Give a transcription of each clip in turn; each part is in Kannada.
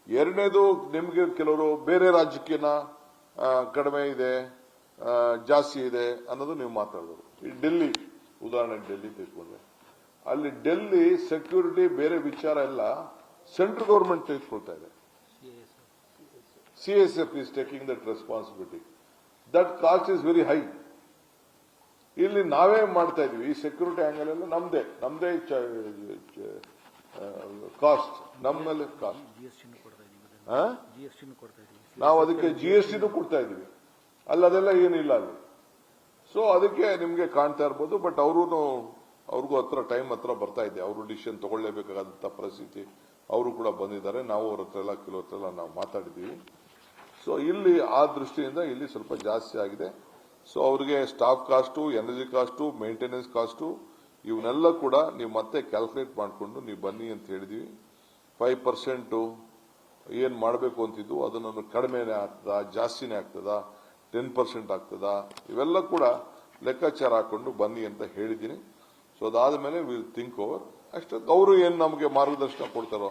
ಎರಡನೇದು ನಿಮಗೆ ಕೆಲವರು ಬೇರೆ ರಾಜ್ಯಕ್ಕಿನ ಕಡಿಮೆ ಇದೆ ಜಾಸ್ತಿ ಇದೆ ಅನ್ನೋದು ನೀವು ಮಾತಾಡೋದು. ಈ ಡೆಲ್ಲಿ ಉದಾಹರಣೆ ಡೆಲ್ಲಿ ತೆಗೆದುಕೊಂಡ್ರೆ ಅಲ್ಲಿ ಡೆಲ್ಲಿ ಸೆಕ್ಯೂರಿಟಿ ಬೇರೆ ವಿಚಾರ ಎಲ್ಲ ಸೆಂಟ್ರಲ್ ಗವರ್ಮೆಂಟ್ ತೆಗೆದುಕೊಳ್ತಾ ಇದೆ. CSF is taking that responsibility. That cost is very high. ಇಲ್ಲಿ ನಾವೇ ಮಾಡ್ತಾ ಇದೀವಿ. ಈ ಸೆಕ್ಯೂರಿಟಿ ಆಂಗಲ್ ಎಲ್ಲ ನಮ್ದೇ ಕಾಸ್ಟ್, ನಮ್ಮಲ್ಲಿ ಕಾಸ್ಟ್. ನಾವು ಅದಕ್ಕೆ GST ಕೊಡ್ತಾ ಇದೀವಿ. ಅದೆಲ್ಲ ಏನಿಲ್ಲ ಅಲ್ಲಿ. ಸೊ ಅದಕ್ಕೆ ನಿಮ್ಗೆ ಕಾಣ್ತಾ ಇರ್ಬೋದು. ಬಟ್ ಅವ್ರಿಗೂ ಟೈಮ್ ಹತ್ರ ಬರ್ತಾ ಇದೆ. ಅವರು ಡಿಸಿಷನ್ ತಗೊಳ್ಳೇಬೇಕಾದಂತ ಪರಿಸ್ಥಿತಿ ಅವರು ಕೂಡ ಬಂದಿದ್ದಾರೆ. ನಾವು ಅವ್ರ ಹತ್ರ ಎಲ್ಲ ಕೆಲವ್ರ ಹತ್ರ ಎಲ್ಲ ನಾವು ಮಾತಾಡಿದೀವಿ. ಸೊ ಇಲ್ಲಿ ಆ ದೃಷ್ಟಿಯಿಂದ ಇಲ್ಲಿ ಸ್ವಲ್ಪ ಜಾಸ್ತಿ ಆಗಿದೆ. ಸೊ ಅವರಿಗೆ staff cost, energy cost, maintenance cost ಇವನ್ನೆಲ್ಲ ಕೂಡ ನೀವು ಮತ್ತೆ ಕ್ಯಾಲ್ಕುಲೇಟ್ ಮಾಡಿಕೊಂಡು ನೀವು ಬನ್ನಿ ಅಂತ ಹೇಳಿದೀವಿ. 5% ಏನ್ ಮಾಡಬೇಕು ಅಂತಿದ್ದು ಅದನ್ನು ಕಡಿಮೆನೇ ಆಗ್ತದಾ, ಜಾಸ್ತಿನೇ ಆಗ್ತದಾ, 10% ಆಗ್ತದಾ, ಇವೆಲ್ಲ ಕೂಡ ಲೆಕ್ಕಾಚಾರ ಹಾಕೊಂಡು ಬನ್ನಿ ಅಂತ ಹೇಳಿದ್ದೀನಿ. ಸೊ ಅದಾದ್ಮೇಲೆ ವಿಲ್ ಥಿಂಕ್ ಓವರ್. ಅಷ್ಟೇ ಅವರು ಏನ್ ನಮಗೆ ಮಾರ್ಗದರ್ಶನ ಕೊಡ್ತಾರೋ.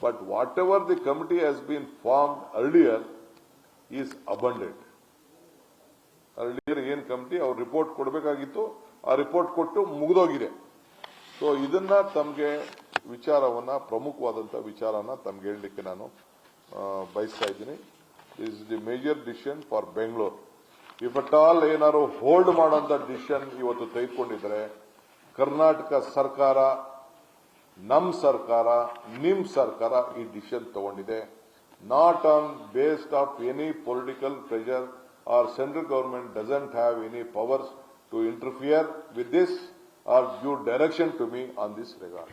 But what ever the committee has been formed earlier is abundant. Earlier ಏನ್ ಕಮಿಟಿ ಅವ್ರು ರಿಪೋರ್ಟ್ ಕೊಡಬೇಕಾಗಿತ್ತು, ಆ ರಿಪೋರ್ಟ್ ಕೊಟ್ಟು ಮುಗಿದೋಗಿದೆ. ಸೊ ಇದನ್ನ ತಮಗೆ ವಿಚಾರವನ್ನ, ಪ್ರಮುಖವಾದಂತಹ ವಿಚಾರನ ತಮ್ಗೆ ಹೇಳಲಿಕ್ಕೆ ನಾನು ಬಯಸ್ತಾ ಇದ್ದೀನಿ. Is the major decision for Bengaluru. If at all ಏನಾದ್ರು ಹೋಲ್ಡ್ ಮಾಡುವಂತ ಡಿಸಿಷನ್ ಇವತ್ತು ತೆಗೆದುಕೊಂಡಿದ್ರೆ ಕರ್ನಾಟಕ ಸರ್ಕಾರ, ನಮ್ ಸರ್ಕಾರ, ನಿಮ್ ಸರ್ಕಾರ ಈ ಡಿಸಿಷನ್ ತಗೊಂಡಿದೆ. Not on based of any political pressure or central government doesn't have any powers to interfere with this or give direction to me on this regard.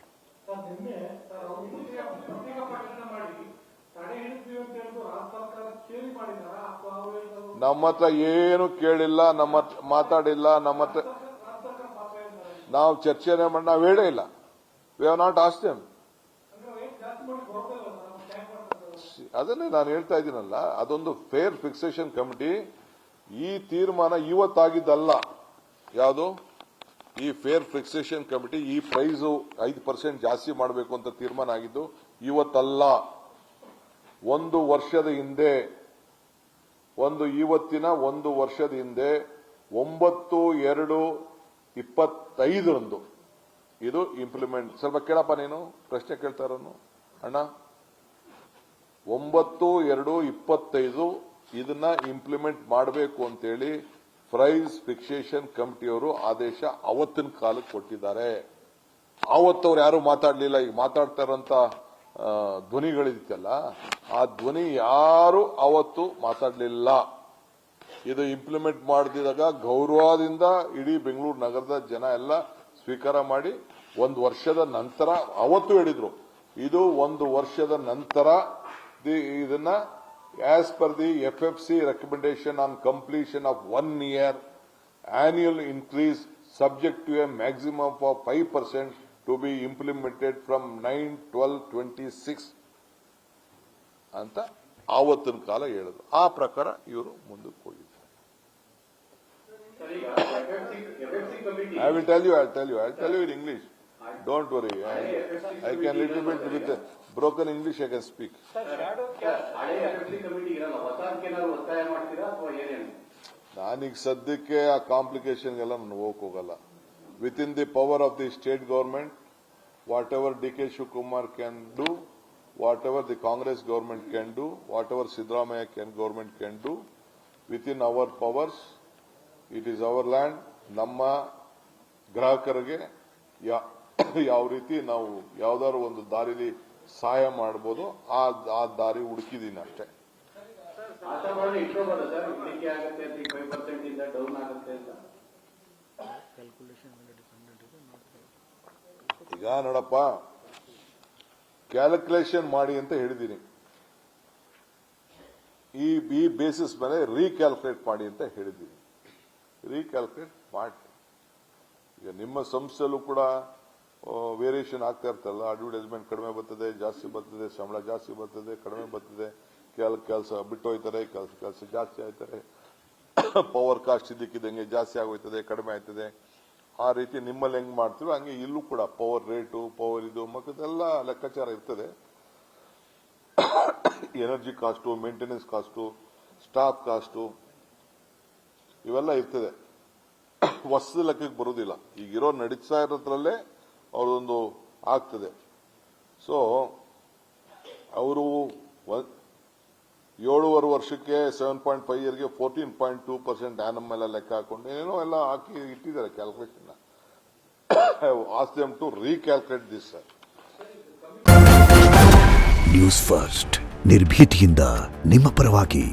ನಮ್ಮ ಹತ್ರ ಏನು ಕೇಳಿಲ್ಲ, ನಮ್ಮ ಹತ್ರ ಮಾತಾಡಿಲ್ಲ, ನಮ್ಮ ಹತ್ರ ನಾವು ಚರ್ಚೆನೆ ಮಾಡಿ ನಾವು ಹೇಳೇ ಇಲ್ಲ. We have not asked them. ಅದನ್ನೇ ನಾನು ಹೇಳ್ತಾ ಇದ್ದೀನಲ್ಲ, ಅದೊಂದು ಫೇರ್ ಫಿಕ್ಸೇಷನ್ ಕಮಿಟಿ. ಈ ತೀರ್ಮಾನ ಇವತ್ತಾಗಿದ್ದಲ್ಲ. ಯಾವುದು ಈ ಫೇರ್ ಫಿಕ್ಸೇಷನ್ ಕಮಿಟಿ ಈ ಪ್ರೈಸ್ 5% ಜಾಸ್ತಿ ಮಾಡಬೇಕು ಅಂತ ತೀರ್ಮಾನ ಆಗಿದ್ದು ಇವತ್ತಲ್ಲ. ಒಂದು ವರ್ಷದ ಹಿಂದೆ, ಒಂದು ವರ್ಷದ ಹಿಂದೆ 9/2/25 ಇದು ಇಂಪ್ಲಿಮೆಂಟ್. ಸ್ವಲ್ಪ ಕೇಳಪ್ಪ, ನೀನು ಪ್ರಶ್ನೆ ಕೇಳ್ತಾ ಇರೋನು ಅಣ್ಣ. 9/2/25 ಇದನ್ನ ಇಂಪ್ಲಿಮೆಂಟ್ ಮಾಡಬೇಕು ಅಂತೇಳಿ ಪ್ರೈಸ್ ಫಿಕ್ಸೇಷನ್ ಕಮಿಟಿಯವರು ಆದೇಶ ಅವತ್ತಿನ ಕಾಲಕ್ಕೆ ಕೊಟ್ಟಿದ್ದಾರೆ. ಅವತ್ತವ್ರು ಯಾರು ಮಾತಾಡಲಿಲ್ಲ. ಈಗ ಮಾತಾಡ್ತಾ ಇರೋಂತ ಧ್ವನಿಗಳಿತ್ತಲ್ಲ, ಆ ಧ್ವನಿ ಯಾರು ಅವತ್ತು ಮಾತಾಡಲಿಲ್ಲ. ಇದು ಇಂಪ್ಲಿಮೆಂಟ್ ಮಾಡಿದಾಗ ಗೌರವದಿಂದ ಇಡೀ ಬೆಂಗಳೂರು ನಗರದ ಜನ ಎಲ್ಲ ಸ್ವೀಕಾರ ಮಾಡಿ 1 ವರ್ಷದ ನಂತರ ಅವತ್ತು ಹೇಳಿದ್ರು, ಇದು 1 ವರ್ಷದ ನಂತರ ಇದನ್ನ as per the FFC recommendation on completion of 1 year annual increase subject to a maximum of 5% to be implemented from 9/12/26 ಅಂತ ಆವತ್ತಿನ ಕಾಲ ಹೇಳಿದ್ರು. ಆ ಪ್ರಕಾರ ಇವರು ಮುಂದಕ್ಕೆ ಹೋಗಿದ್ದಾರೆ. I will tell you in English. Don't worry. I can little bit with broken English I can speak. ನಾನೀಗ ಸದ್ಯಕ್ಕೆ ಆ ಕಾಂಪ್ಲಿಕೇಶನ್ಗೆಲ್ಲ ನಾನು ಹೋಗಲ್ಲ. With in the power of the state government, what ever DK Shivkumar can do, what ever the Congress government can do, what ever Siddaramaiah government can do, with in our powers. It is our land. ನಮ್ಮ ಗ್ರಾಹಕರಿಗೆ ಯಾವ ರೀತಿ ನಾವು ಯಾವ್ದಾದ್ರು ಒಂದು ದಾರಿಲಿ ಸಹಾಯ ಮಾಡಬಹುದು, ಆ ದಾರಿ ಹುಡುಕಿದೀನಿ ಅಷ್ಟೇ. ಈಗ ನೋಡಪ್ಪ, ಕ್ಯಾಲ್ಕುಲೇಷನ್ ಮಾಡಿ ಅಂತ ಹೇಳಿದೀನಿ. ಈ ಬೇಸಿಸ್ ಮೇಲೆ ರೀಕ್ಯಾಲ್ಕುಲೇಟ್ ಮಾಡಿ ಅಂತ ಹೇಳಿದೀನಿ. ರೀಕ್ಯಾಲ್ಕುಲೇಟ್ ಮಾಡಿ. ಈಗ ನಿಮ್ಮ ಸಂಸ್ಥೆಯಲ್ಲೂ ಕೂಡ ವೇರಿಯೇಷನ್ ಆಗ್ತಾ ಇರ್ತಲ್ಲ. ಅಡ್ವರ್ಟೈಸ್ಮೆಂಟ್ ಕಡಿಮೆ ಬರ್ತದೆ, ಜಾಸ್ತಿ ಬರ್ತದೆ, ಸಂಬಳ ಜಾಸ್ತಿ ಬರ್ತದೆ, ಕಡಿಮೆ ಬರ್ತದೆ, ಕೆಲಸ ಬಿಟ್ಟು ಹೋಯ್ತಾರೆ, ಕೆಲಸ ಜಾಸ್ತಿ ಆಯ್ತಾರೆ, ಪವರ್ ಕಾಸ್ಟ್ ಇದ್ದಕ್ಕಿದ್ದಂಗೆ ಜಾಸ್ತಿ ಆಗೋಯ್ತದೆ, ಕಡಿಮೆ ಆಯ್ತದೆ. ಆ ರೀತಿ ನಿಮ್ಮಲ್ಲಿ ಹೆಂಗ್ ಮಾಡ್ತೀವಿ ಹಂಗೆ ಇಲ್ಲೂ ಕೂಡ ಪವರ್ ರೇಟು, ಪವರ್ ಇದು ಮಕ್ಕದೆಲ್ಲ ಲೆಕ್ಕಾಚಾರ ಇರ್ತದೆ. Energy cost, maintenance cost, staff cost ಇವೆಲ್ಲ ಇರ್ತದೆ. ಹೊಸದ ಲೆಕ್ಕಕ್ಕೆ ಬರುವುದಿಲ್ಲ. ಈಗಿರೋ ನಡೀತಾ ಇರೋದ್ರಲ್ಲೇ ಅವ್ರದೊಂದು ಆಗ್ತದೆ. ಸೊ ಅವರು 7.5 ವರ್ಷಕ್ಕೆ 7.5 ಇಯರ್ಗೆ 14.2% ಆನಮ್ ಎಲ್ಲ ಲೆಕ್ಕ ಹಾಕೊಂಡು ಏನೋ ಎಲ್ಲ ಹಾಕಿ ಇಟ್ಟಿದ್ದಾರೆ calculation. Ask them to recalculate this sir. News First ನಿರ್ಭೀತಿಯಿಂದ ನಿಮ್ಮ ಪರವಾಗಿ.